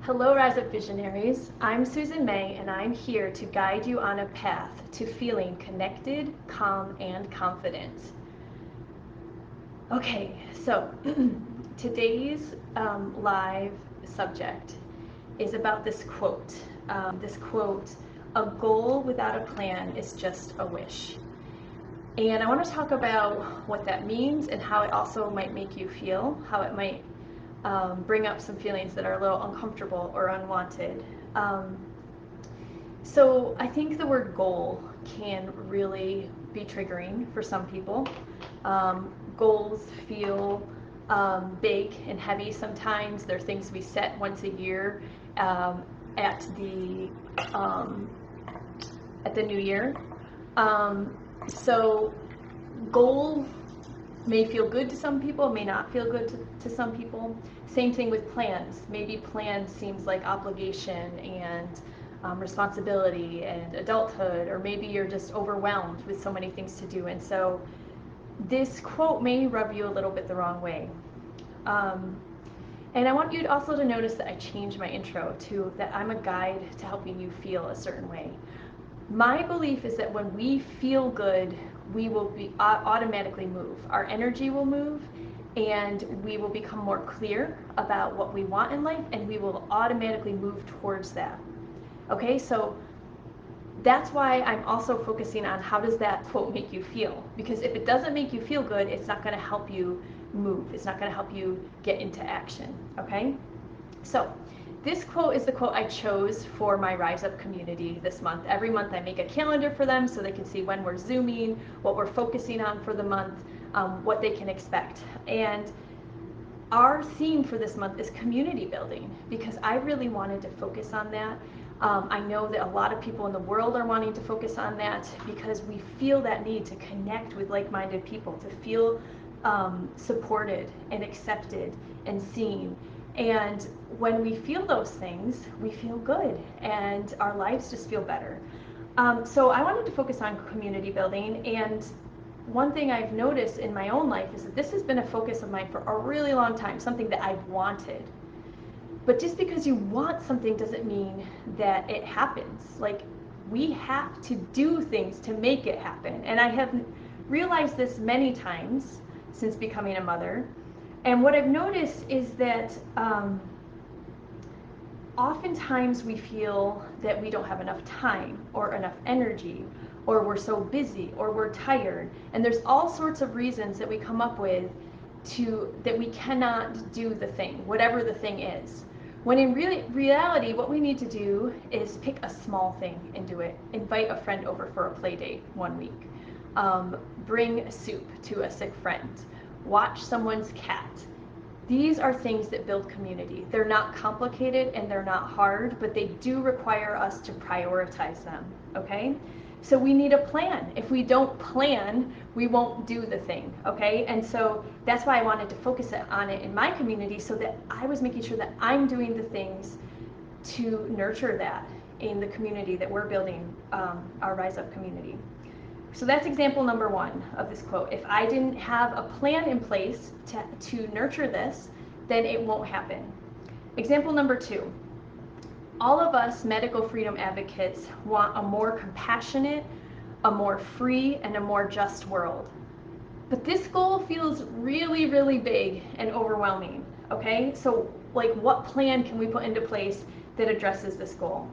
Hello, Rise Up Visionaries. I'm Susan May, and I'm here to guide you on a path to feeling connected, calm, and confident. Okay, so today's live subject is about this quote. A goal without a plan is just a wish. And I want to talk about what that means and how it also might make you feel, how it might bring up some feelings that are a little uncomfortable or unwanted. So I think the word goal can really be triggering for some people. Goals feel big and heavy sometimes. They're things we set once a year at the new year. So goal may feel good to some people, may not feel good to some people. Same thing with plans. Maybe plans seems like obligation and responsibility and adulthood, or maybe you're just overwhelmed with so many things to do. And so this quote may rub you a little bit the wrong way. And I want you also to notice that I changed my intro to that I'm a guide to helping you feel a certain way. My belief is that when we feel good, we will be automatically move. Our energy will move, and we will become more clear about what we want in life, and we will automatically move towards that. Okay, so that's why I'm also focusing on how does that quote make you feel? Because if it doesn't make you feel good, it's not going to help you move. It's not going to help you get into action. Okay, so this quote is the quote I chose for my Rise Up community this month. Every month I make a calendar for them so they can see when we're Zooming, what we're focusing on for the month, what they can expect. And our theme for this month is community building, because I really wanted to focus on that. I know that a lot of people in the world are wanting to focus on that because we feel that need to connect with like-minded people, to feel supported and accepted and seen. And when we feel those things, we feel good and our lives just feel better. So I wanted to focus on community building, and one thing I've noticed in my own life is that this has been a focus of mine for a really long time, something that I've wanted. But just because you want something doesn't mean that it happens. Like, we have to do things to make it happen. And I have realized this many times since becoming a mother. And what I've noticed is that oftentimes we feel that we don't have enough time or enough energy, or we're so busy, or we're tired. And there's all sorts of reasons that we come up with that we cannot do the thing, whatever the thing is. When in reality, what we need to do is pick a small thing and do it. Invite a friend over for a play date one week. Bring soup to a sick friend. Watch someone's cat. These are things that build community. They're not complicated and they're not hard, but they do require us to prioritize them, okay? So we need a plan. If we don't plan, we won't do the thing, okay? And so that's why I wanted to focus on it in my community, so that I was making sure that I'm doing the things to nurture that in the community that we're building, our Rise Up community. So that's example number one of this quote. If I didn't have a plan in place to nurture this, then it won't happen. Example number two. All of us medical freedom advocates want a more compassionate, a more free, and a more just world. But this goal feels really, really big and overwhelming, okay? So, like, what plan can we put into place that addresses this goal?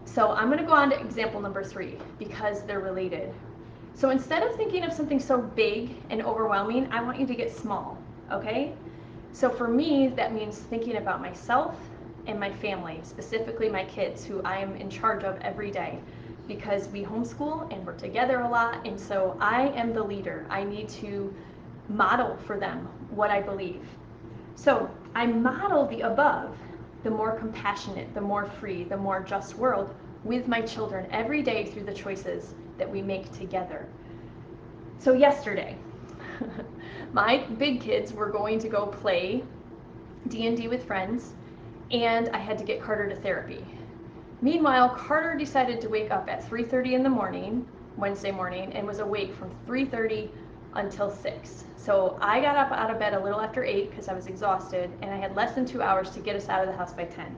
So I'm gonna go on to example number three, because they're related. So instead of thinking of something so big and overwhelming, I want you to get small, okay? So for me, that means thinking about myself and my family, specifically my kids, who I am in charge of every day, because we homeschool and we're together a lot, and so I am the leader. I need to model for them what I believe. So I model the above, the more compassionate, the more free, the more just world, with my children every day through the choices that we make together. So yesterday, my big kids were going to go play D&D with friends, and I had to get Carter to therapy. Meanwhile, Carter decided to wake up at 3:30 in the morning, Wednesday morning, and was awake from 3:30 until 6. So I got up out of bed a little after 8 because I was exhausted, and I had less than 2 hours to get us out of the house by 10.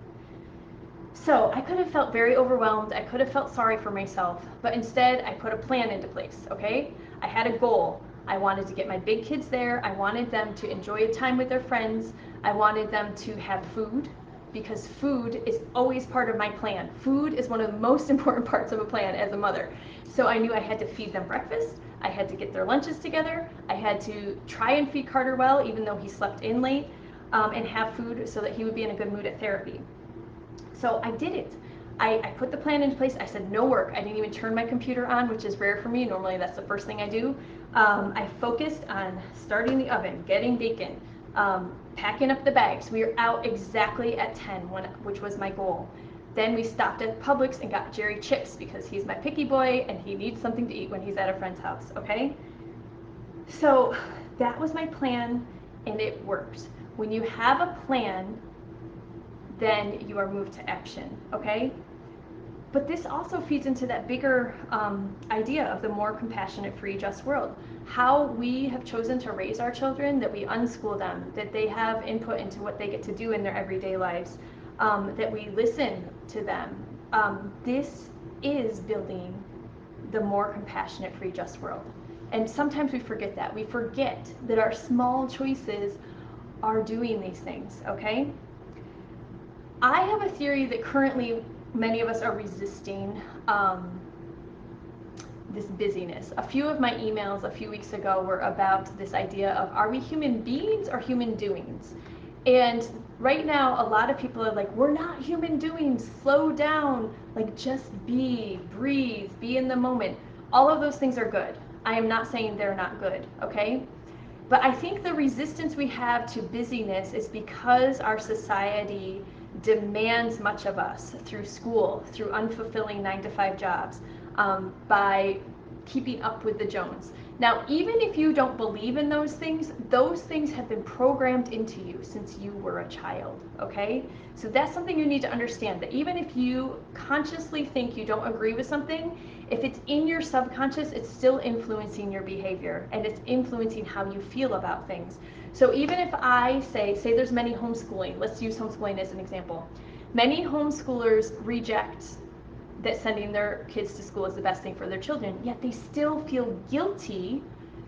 So I could have felt very overwhelmed. I could have felt sorry for myself, but instead I put a plan into place, okay? I had a goal. I wanted to get my big kids there. I wanted them to enjoy a time with their friends. I wanted them to have food because food is always part of my plan. Food is one of the most important parts of a plan as a mother. So I knew I had to feed them breakfast. I had to get their lunches together. I had to try and feed Carter well, even though he slept in late, and have food so that he would be in a good mood at therapy. So I did it. I put the plan into place. I said no work. I didn't even turn my computer on, which is rare for me. Normally that's the first thing I do. I focused on starting the oven, getting bacon, packing up the bags. We were out exactly at 10, which was my goal. Then we stopped at Publix and got Jerry chips because he's my picky boy and he needs something to eat when he's at a friend's house, okay? So that was my plan and it worked. When you have a plan, then you are moved to action, okay? But this also feeds into that bigger idea of the more compassionate, free, just world. How we have chosen to raise our children, that we unschool them, that they have input into what they get to do in their everyday lives, that we listen to them. This is building the more compassionate, free, just world. And sometimes we forget that. We forget that our small choices are doing these things, okay? I have a theory that currently many of us are resisting this busyness. A few of my emails a few weeks ago were about this idea of, are we human beings or human doings? And right now, a lot of people are like, we're not human doings, slow down, like just be, breathe, be in the moment. All of those things are good. I am not saying they're not good, okay? But I think the resistance we have to busyness is because our society demands much of us through school, through unfulfilling 9-to-5 jobs, by keeping up with the Jones. Now, even if you don't believe in those things have been programmed into you since you were a child, okay? So that's something you need to understand, that even if you consciously think you don't agree with something, if it's in your subconscious, it's still influencing your behavior and it's influencing how you feel about things. So even if I say there's many homeschooling, let's use homeschooling as an example. Many homeschoolers reject that sending their kids to school is the best thing for their children, yet they still feel guilty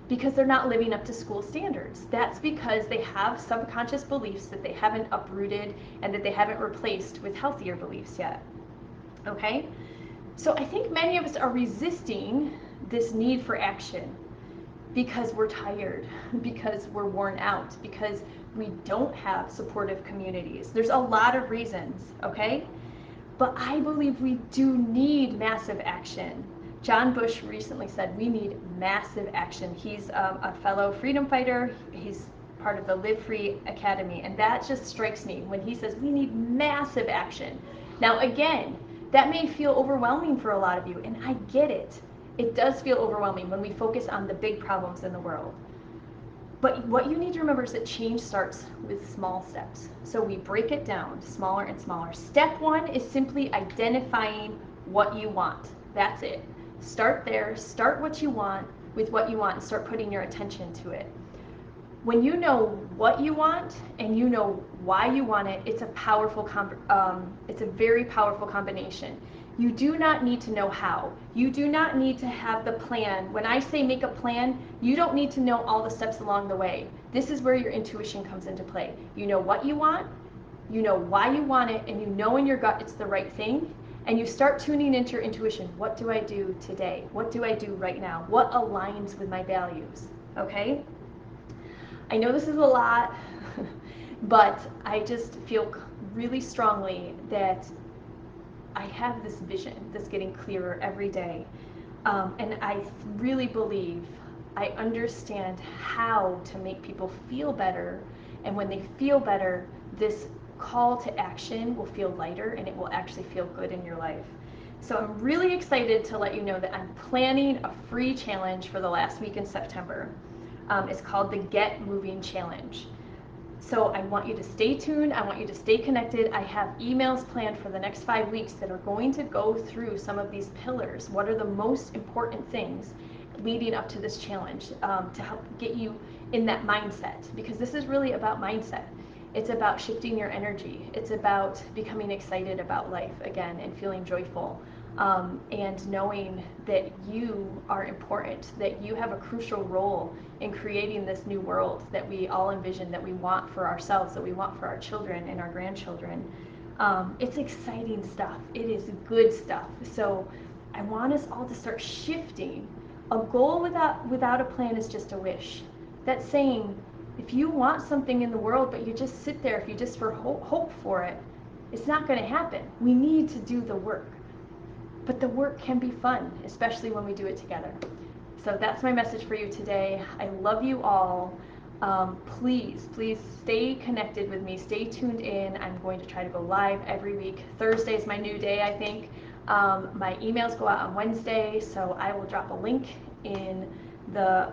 because they're not living up to school standards. That's because they have subconscious beliefs that they haven't uprooted and that they haven't replaced with healthier beliefs yet, okay? So I think many of us are resisting this need for action because we're tired, because we're worn out, because we don't have supportive communities. There's a lot of reasons, okay? But I believe we do need massive action. John Bush recently said we need massive action. He's a fellow freedom fighter. He's part of the Live Free Academy, and that just strikes me when he says we need massive action. Now again, that may feel overwhelming for a lot of you, and I get it. It does feel overwhelming when we focus on the big problems in the world. But what you need to remember is that change starts with small steps. So we break it down smaller and smaller. Step one is simply identifying what you want. That's it. Start there, start what you want with what you want, and start putting your attention to it. When you know what you want and you know why you want it, it's a very powerful combination. You do not need to know how. You do not need to have the plan. When I say make a plan, you don't need to know all the steps along the way. This is where your intuition comes into play. You know what you want, you know why you want it, and you know in your gut it's the right thing, and you start tuning into your intuition. What do I do today? What do I do right now? What aligns with my values? Okay? I know this is a lot, but I just feel really strongly that I have this vision that's getting clearer every day. And I really believe I understand how to make people feel better. And when they feel better, this call to action will feel lighter and it will actually feel good in your life. So I'm really excited to let you know that I'm planning a free challenge for the last week in September. It's called the Get Moving Challenge. So I want you to stay tuned. I want you to stay connected. I have emails planned for the next 5 weeks that are going to go through some of these pillars. What are the most important things leading up to this challenge to help get you in that mindset? Because this is really about mindset. It's about shifting your energy. It's about becoming excited about life again and feeling joyful, and knowing that you are important, that you have a crucial role in creating this new world that we all envision, that we want for ourselves, that we want for our children and our grandchildren. It's exciting stuff. It is good stuff. So I want us all to start shifting. A goal without a plan is just a wish. That's saying, if you want something in the world but you just sit there, if you just hope for it, it's not going to happen. We need to do the work. But the work can be fun, especially when we do it together. So that's my message for you today. I love you all. Please stay connected with me. Stay tuned in. I'm going to try to go live every week. Thursday is my new day, I think. My emails go out on Wednesday, so I will drop a link in the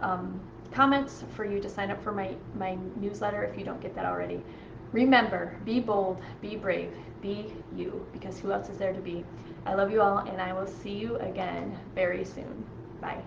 comments for you to sign up for my newsletter if you don't get that already. Remember, be bold, be brave, be you, because who else is there to be? I love you all, and I will see you again very soon. Bye.